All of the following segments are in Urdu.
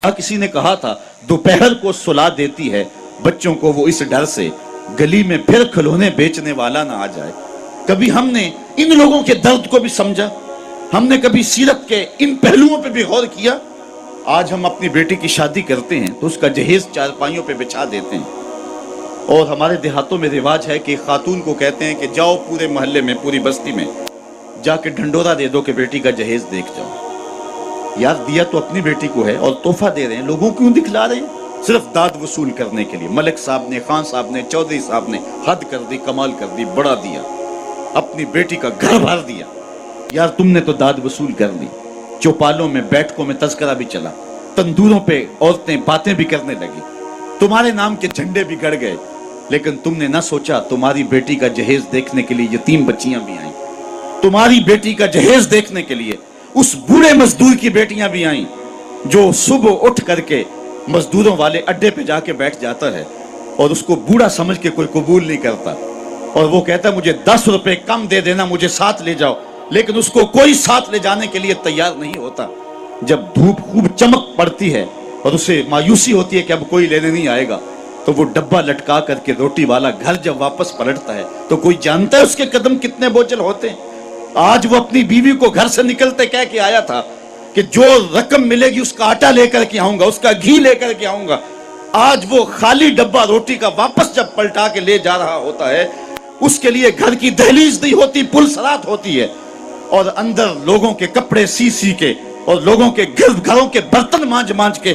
کسی نے کہا تھا دوپہر کو سلا دیتی ہے بچوں کو وہ اس ڈر سے گلی میں پھر کھلونے بیچنے والا نہ آ جائے۔ کبھی ہم نے ان لوگوں کے درد کو بھی سمجھا؟ ہم نے کبھی سیرت کے ان پہلوؤں پہ بھی غور کیا؟ آج ہم اپنی بیٹی کی شادی کرتے ہیں تو اس کا جہیز چارپائیوں پہ بچھا دیتے ہیں، اور ہمارے دیہاتوں میں رواج ہے کہ خاتون کو کہتے ہیں کہ جاؤ پورے محلے میں، پوری بستی میں جا کے ڈھنڈورا دے دو کہ بیٹی کا جہیز دیکھ جاؤ۔ یار دیا تو اپنی بیٹی کو ہے اور تحفہ دے رہے ہیں، لوگوں کیوں دکھلا رہے ہیں؟ صرف داد وصول کرنے کے لیے۔ ملک صاحب نے، خان صاحب نے، چودھری صاحب نے حد کر دی، کمال کر دی، بڑا دیا، اپنی بیٹی کا گھر بھر دیا۔ یار تم نے تو داد وصول کر لی، چوپالوں میں، بیٹھکوں میں تذکرہ بھی چلا، تندوروں پہ عورتیں باتیں بھی کرنے لگی، تمہارے نام کے جھنڈے بھی گڑ گئے، لیکن تم نے نہ سوچا تمہاری بیٹی کا جہیز دیکھنے کے لیے یتیم بچیاں بھی آئیں، تمہاری بیٹی کا جہیز دیکھنے کے لیے اس بوڑھے مزدور کی بیٹیاں بھی آئیں جو صبح اٹھ کر کے مزدوروں والے اڈے پہ جا کے بیٹھ جاتا ہے اور اس کو بوڑھا سمجھ کے کوئی قبول نہیں کرتا، اور وہ کہتا ہے مجھے 10 روپے کم دے دینا، مجھے ساتھ لے جاؤ، لیکن اس کو کوئی ساتھ لے جانے کے لیے تیار نہیں ہوتا۔ جب دھوپ خوب چمک پڑتی ہے اور اسے مایوسی ہوتی ہے کہ اب کوئی لینے نہیں آئے گا، تو وہ ڈبہ لٹکا کر کے روٹی والا گھر جب واپس پلٹتا ہے تو کوئی جانتا ہے اس کے قدم کتنے بوجھل ہوتے ہیں؟ آج وہ اپنی بیوی کو گھر سے نکلتے کہہ کے آیا تھا کہ جو رقم ملے گی اس کا آٹا لے کر کے آؤں گا، اس کا گھی لے کر کے آؤں گا۔ آج وہ خالی ڈبہ روٹی کا واپس جب پلٹا کے لے جا رہا ہوتا ہے، اس کے لیے گھر کی دہلیز نہیں ہوتی، پل سرات ہوتی ہے، اور اندر لوگوں کے کپڑے سی سی کے اور لوگوں کے گھروں کے برتن مانج مانج کے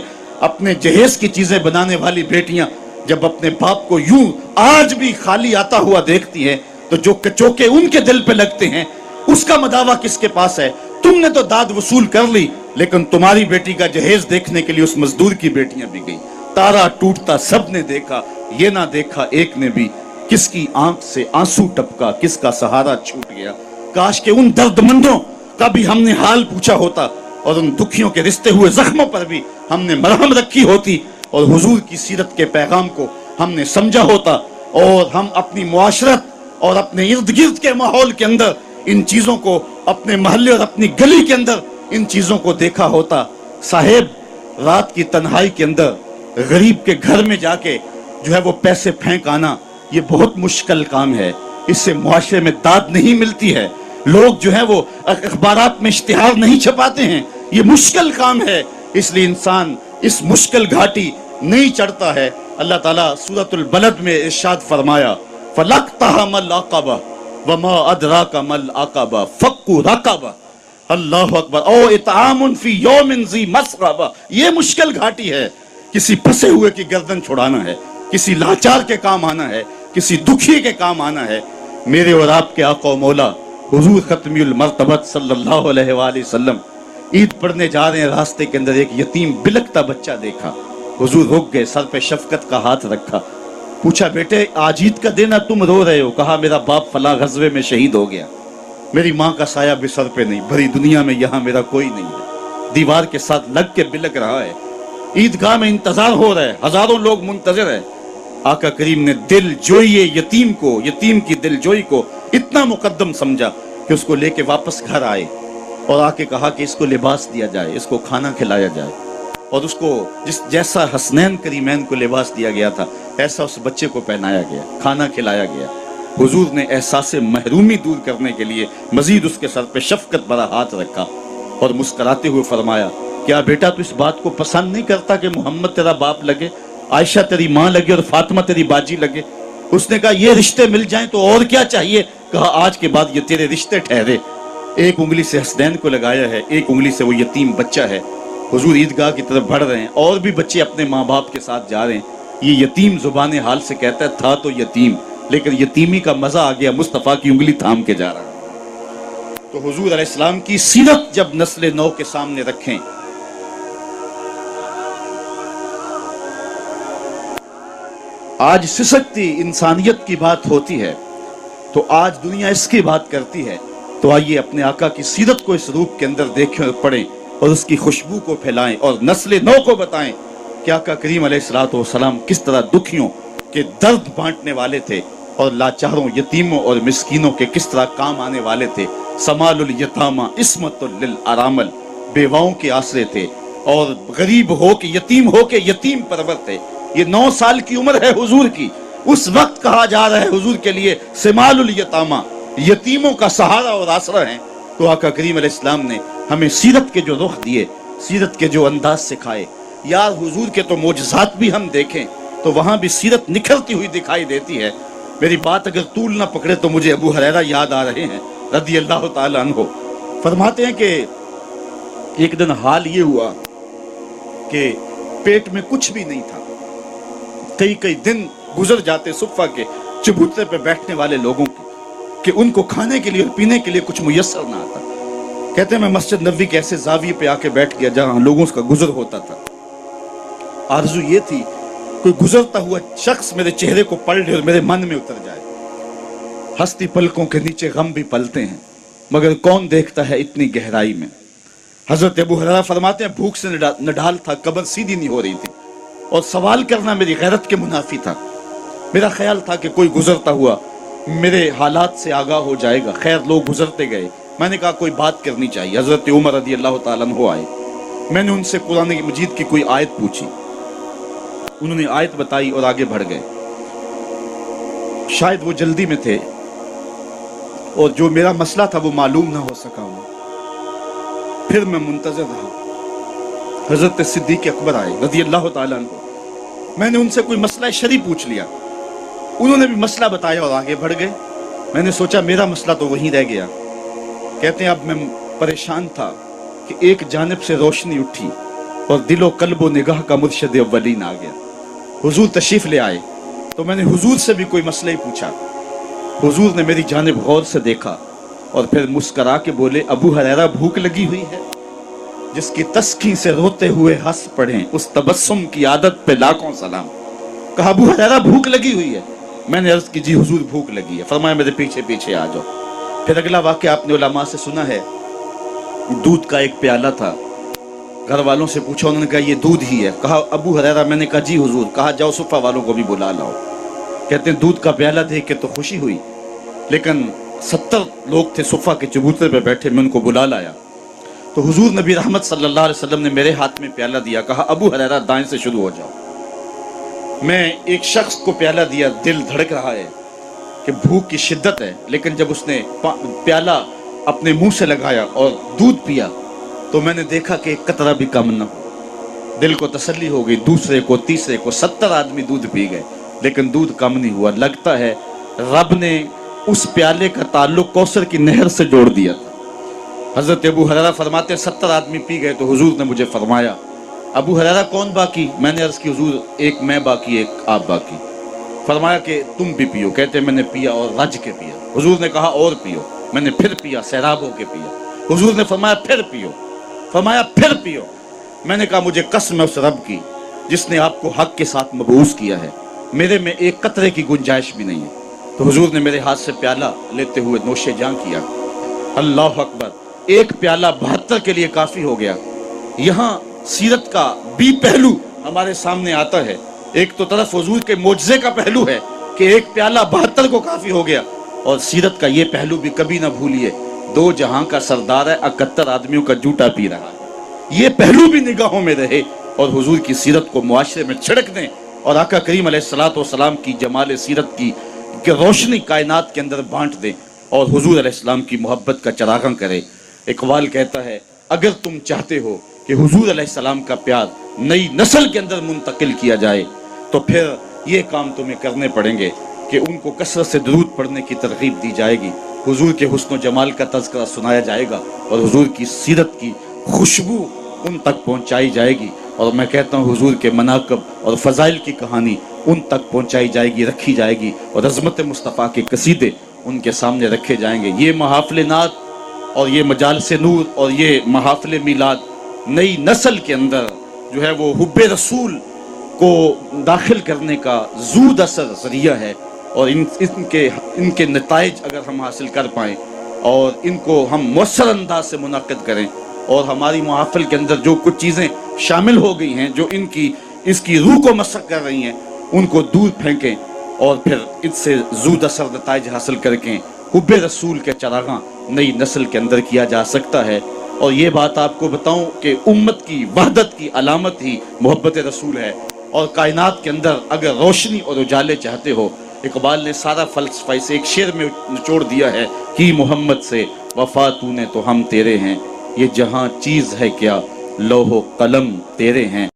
اپنے جہیز کی چیزیں بنانے والی بیٹیاں جب اپنے باپ کو یوں آج بھی خالی آتا ہوا دیکھتی ہیں تو جو کچوکے ان کے دل پہ لگتے ہیں اس کا مداوع کس کے پاس ہے؟ تم نے تو داد وصول کر لی، لیکن تمہاری بیٹی کا جہیز دیکھنے کے لیے اس مزدور کی بیٹیاں بھی گئی۔ تارا ٹوٹتا سب نے دیکھا، یہ نہ دیکھا ایک نے بھی، کس کی آنکھ سے آنسو ٹپکا، کس کا سہارا چھوٹ گیا۔ کاش کہ ان درد مندوں کا بھی ہم نے حال پوچھا ہوتا، اور ان دکھیوں کے رشتے ہوئے زخموں پر بھی ہم نے مرہم رکھی ہوتی، اور حضور کی سیرت کے پیغام کو ہم نے سمجھا ہوتا، اور ہم اپنی معاشرت اور اپنے ارد گرد کے ماحول کے اندر ان چیزوں کو، اپنے محلے اور اپنی گلی کے اندر ان چیزوں کو دیکھا ہوتا۔ صاحب رات کی تنہائی کے اندر غریب کے گھر میں جا کے جو ہے وہ پیسے پھینک آنا، یہ بہت مشکل کام ہے، اس سے معاشرے میں داد نہیں ملتی ہے، لوگ جو ہے وہ اخبارات میں اشتہار نہیں چھپاتے ہیں، یہ مشکل کام ہے، اس لیے انسان اس مشکل گھاٹی نہیں چڑھتا ہے۔ اللہ تعالیٰ سورۃ البلد میں ارشاد فرمایا فَلَقْتَحَمَ الْعَقَبَةَ وَمَا أَدْرَاكَ مَا الْعَقَبَةُ فَكُّ رَقَبَةٍ۔ اللہ اکبر۔ او اطعام فی یوم ذی مسغبہ، یہ مشکل گھاٹی ہے، کسی پھنسے ہوئے کی گردن چھڑانا ہے، کسی لاچار کے کام آنا ہے، کسی دکھی کے کام آنا ہے۔ میرے اور آپ کے آقا و مولا حضور ختمی المرتبت صلی اللہ علیہ وآلہ وسلم عید پڑھنے جا رہے ہیں، راستے کے اندر ایک یتیم بلکتا بچہ دیکھا، حضور رک گئے، سر پہ شفقت کا ہاتھ رکھا، پوچھا بیٹے آج عید کا دن ہے تم رو رہے ہو؟ کہا میرا باپ فلاں غزوے میں شہید ہو گیا، میری ماں کا سایہ بھی سر پہ نہیں، بھری دنیا میں یہاں میرا کوئی نہیں ہے۔ دیوار کے ساتھ لگ کے بلک رہا ہے، عیدگاہ میں انتظار ہو رہا ہے، ہزاروں لوگ منتظر ہیں۔ آقا کریم نے دل جوئی یتیم کو، یتیم کی دل جوئی کو اتنا مقدم سمجھا کہ اس کو لے کے واپس گھر آئے اور آ کے کہا کہ اس کو لباس دیا جائے، اس کو کھانا کھلایا جائے، اور اس کو جیسا حسنین کریمین کو لباس دیا گیا تھا ایسا اس بچے کو پہنایا گیا، کھانا کھلایا گیا۔ حضور نے احساس محرومی دور کرنے کے لیے مزید اس کے سر پہ شفقت بھرا ہاتھ رکھا اور مسکراتے ہوئے فرمایا کیا بیٹا تو اس بات کو پسند نہیں کرتا کہ محمد تیرا باپ لگے، عائشہ تیری ماں لگے اور فاطمہ تیری باجی لگے؟ اس نے کہا یہ رشتے مل جائیں تو اور کیا چاہیے؟ کہا آج کے بعد یہ تیرے رشتے ٹھہرے۔ ایک انگلی سے حسنین کو لگایا ہے، ایک انگلی سے وہ یتیم بچہ ہے۔ حضور عیدگاہ کی طرف بڑھ رہے ہیں، اور بھی بچے اپنے ماں باپ کے ساتھ جا رہے ہیں۔ یہ یتیم زبان حال سے کہتا ہے تھا تو یتیم، لیکن یتیمی کا مزہ آ گیا، مصطفیٰ کی انگلی تھام کے جا رہا ہے۔ تو حضور علیہ السلام کی سیرت جب نسل نو کے سامنے رکھیں، آج سسکتی انسانیت کی بات ہوتی ہے تو آج دنیا اس کی بات کرتی ہے، تو آئیے اپنے آقا کی سیرت کو اس روپ کے اندر دیکھیں اور پڑھیں اور اس کی خوشبو کو پھیلائیں اور نسل نو کو بتائیں کہ آقا کریم علیہ السلام کس طرح دکھیوں کے درد بانٹنے والے تھے اور لاچاروں، یتیموں اور مسکینوں کے کس طرح کام آنے والے تھے۔ سمال الیتامہ عصمت للارامل، بیواؤں کے آسرے تھے، اور غریب ہو کہ یتیم ہو کے یتیم پرور تھے. یہ 9 سال کی عمر ہے حضور کی. اس وقت کہا جا رہا ہے حضور کے لیے سمال الیتامہ، یتیموں کا سہارا اور آسرا ہیں. تو آقا کریم علیہ السلام نے ہمیں سیرت کے جو رخ دیے، سیرت کے جو انداز سکھائے. یار حضور کے تو معجزات بھی ہم دیکھیں تو وہاں بھی سیرت نکھرتی ہوئی دکھائی دیتی ہے. میری بات اگر طول نہ پکڑے تو مجھے ابو ہریرہ یاد آ رہے ہیں رضی اللہ تعالیٰ عنہ. فرماتے ہیں کہ ایک دن حال یہ ہوا کہ پیٹ میں کچھ بھی نہیں تھا. کئی دن گزر جاتے صفہ کے چبوترے پہ بیٹھنے والے لوگوں کے کہ ان کو کھانے کے لیے اور پینے کے لیے کچھ میسر نہ آتا. کہتے ہیں میں مسجد نبوی کے ایسے زاویے پہ آ کے بیٹھ گیا جہاں لوگوں کا گزر ہوتا تھا. آرزو یہ تھی کوئی گزرتا ہوا شخص میرے چہرے کو پڑھ لے اور میرے من میں اتر جائے. ہستی پلکوں کے نیچے غم بھی پلتے ہیں مگر کون دیکھتا ہے اتنی گہرائی میں. حضرت ابو ہریرہ فرماتے ہیں بھوک سے نڈال تھا، قبر سیدھی نہیں ہو رہی تھی اور سوال کرنا میری غیرت کے منافی تھا. میرا خیال تھا کہ کوئی گزرتا ہوا میرے حالات سے آگاہ ہو جائے گا. خیر لوگ گزرتے گئے. میں نے کہا کوئی بات کرنی چاہیے. حضرت عمر رضی اللہ تعالیٰ عنہ آئے. میں نے ان سے قرآن مجید کی کوئی آیت پوچھی. انہوں نے آیت بتائی اور آگے بڑھ گئے. شاید وہ جلدی میں تھے اور جو میرا مسئلہ تھا وہ معلوم نہ ہو سکا. پھر میں منتظر رہا. حضرت صدیق اکبر آئے رضی اللہ تعالیٰ عنہ. میں نے ان سے کوئی مسئلہ شرعی پوچھ لیا. انہوں نے بھی مسئلہ بتایا اور آگے بڑھ گئے. میں نے سوچا میرا مسئلہ تو وہیں رہ گیا. کہتے ہیں اب میں پریشان تھا کہ ایک جانب سے روشنی اٹھی اور دل و قلب و نگاہ کا مرشد اولین آ گیا. حضور تشریف لے آئے تو میں نے حضور سے بھی کوئی مسئلہ ہی پوچھا. حضور نے میری جانب غور سے دیکھا اور پھر مسکرا کے بولے ابو ہریرہ بھوک لگی ہوئی ہے؟ جس کی تسکین سے روتے ہوئے ہنس پڑھیں اس تبسم کی عادت پہ لاکھوں سلام. کہا ابو ہریرہ بھوک لگی ہوئی ہے؟ میں نے عرض کی جی حضور بھوک لگی ہے. فرمایا میرے پیچھے پیچھے آ جاؤ. پھر اگلا واقعہ آپ نے علماء سے سنا ہے. دودھ کا ایک پیالہ تھا. گھر والوں سے پوچھا, انہوں نے کہا یہ دودھ ہی ہے. کہا ابو ہریرہ؟ میں نے کہا جی حضور. کہا جاؤ صفہ والوں کو بھی بلا لاؤ. کہتے ہیں دودھ کا پیالہ دیکھ کے تو خوشی ہوئی, لیکن 70 لوگ تھے صفہ کے چبوترے پہ بیٹھے. میں ان کو بلا لایا تو حضور نبی رحمت صلی اللہ علیہ وسلم نے میرے ہاتھ میں پیالہ دیا. کہا ابو ہریرہ دائیں سے شروع ہو جاؤ. میں ایک شخص کو پیالہ دیا, دل دھڑک رہا ہے کہ بھوک کی شدت ہے, لیکن جب اس نے پیالہ اپنے منہ سے لگایا اور دودھ پیا تو میں نے دیکھا کہ ایک قطرہ بھی کم نہ ہو. دل کو تسلی ہو گئی. دوسرے کو, تیسرے کو, 70 آدمی دودھ پی گئے لیکن دودھ کم نہیں ہوا. لگتا ہے رب نے اس پیالے کا تعلق کوثر کی نہر سے جوڑ دیا تھا. حضرت ابو ہریرہ فرماتے 70 آدمی پی گئے تو حضور نے مجھے فرمایا ابو ہریرہ کون باقی؟ میں نے عرض کی حضور ایک میں باقی, ایک آپ باقی. فرمایا کہ تم بھی پیو. کہتے میں نے پیا اور رج کے پیا. حضور نے کہا اور پیو. میں نے پھر پیا, سیراب ہو کے پیا. حضور نے فرمایا پھر پیو. فرمایا پھر پیو. میں نے کہا مجھے قسم ہے اس رب کی جس نے آپ کو حق کے ساتھ مبعوث کیا ہے, میرے میں ایک قطرے کی گنجائش بھی نہیں ہے. تو حضور نے میرے ہاتھ سے پیالہ لیتے ہوئے نوش جاں کیا. اللہ اکبر. ایک پیالہ 72 کے لیے کافی ہو گیا. یہاں سیرت کا بھی پہلو ہمارے سامنے آتا ہے. ایک تو طرف حضور کے معجزے کا پہلو ہے کہ ایک پیالہ 72 کو کافی ہو گیا, اور سیرت کا یہ پہلو بھی کبھی نہ بھولیے, 2 جہاں کا سردار ہے, 71 آدمیوں کا جوٹا پی رہا ہے. یہ پہلو بھی نگاہوں میں رہے اور حضور کی سیرت کو معاشرے میں چھڑک دیں اور آقا کریم علیہ السلام کی جمال سیرت کی روشنی کائنات کے اندر بانٹ دیں اور حضور علیہ السلام کی محبت کا چراغاں کرے. اقبال کہتا ہے اگر تم چاہتے ہو کہ حضور علیہ السلام کا پیار نئی نسل کے اندر منتقل کیا جائے تو پھر یہ کام تمہیں کرنے پڑیں گے کہ ان کو کثرت سے درود پڑھنے کی ترغیب دی جائے گی, حضور کے حسن و جمال کا تذکرہ سنایا جائے گا اور حضور کی سیرت کی خوشبو ان تک پہنچائی جائے گی. اور میں کہتا ہوں حضور کے مناقب اور فضائل کی کہانی ان تک پہنچائی جائے گی, رکھی جائے گی, اور عظمت مصطفیٰ کے قصیدے ان کے سامنے رکھے جائیں گے. یہ محافل نعت اور یہ مجالس نور اور یہ محافل میلاد نئی نسل کے اندر جو ہے وہ حب رسول کو داخل کرنے کا زود اثر ذریعہ ہے, اور ان کے نتائج اگر ہم حاصل کر پائیں اور ان کو ہم مؤثر انداز سے منعقد کریں اور ہماری محافل کے اندر جو کچھ چیزیں شامل ہو گئی ہیں جو اس کی روح کو مسخ کر رہی ہیں ان کو دور پھینکیں اور پھر اس سے زود اثر نتائج حاصل کر کے حب رسول کے چراغاں نئی نسل کے اندر کیا جا سکتا ہے. اور یہ بات آپ کو بتاؤں کہ امت کی وحدت کی علامت ہی محبت رسول ہے. اور کائنات کے اندر اگر روشنی اور اجالے چاہتے ہو، اقبال نے سارا فلسفہ اسے ایک شعر میں نچوڑ دیا ہے کہ محمد سے وفا تو نے تو ہم تیرے ہیں، یہ جہاں چیز ہے کیا لوح و قلم تیرے ہیں.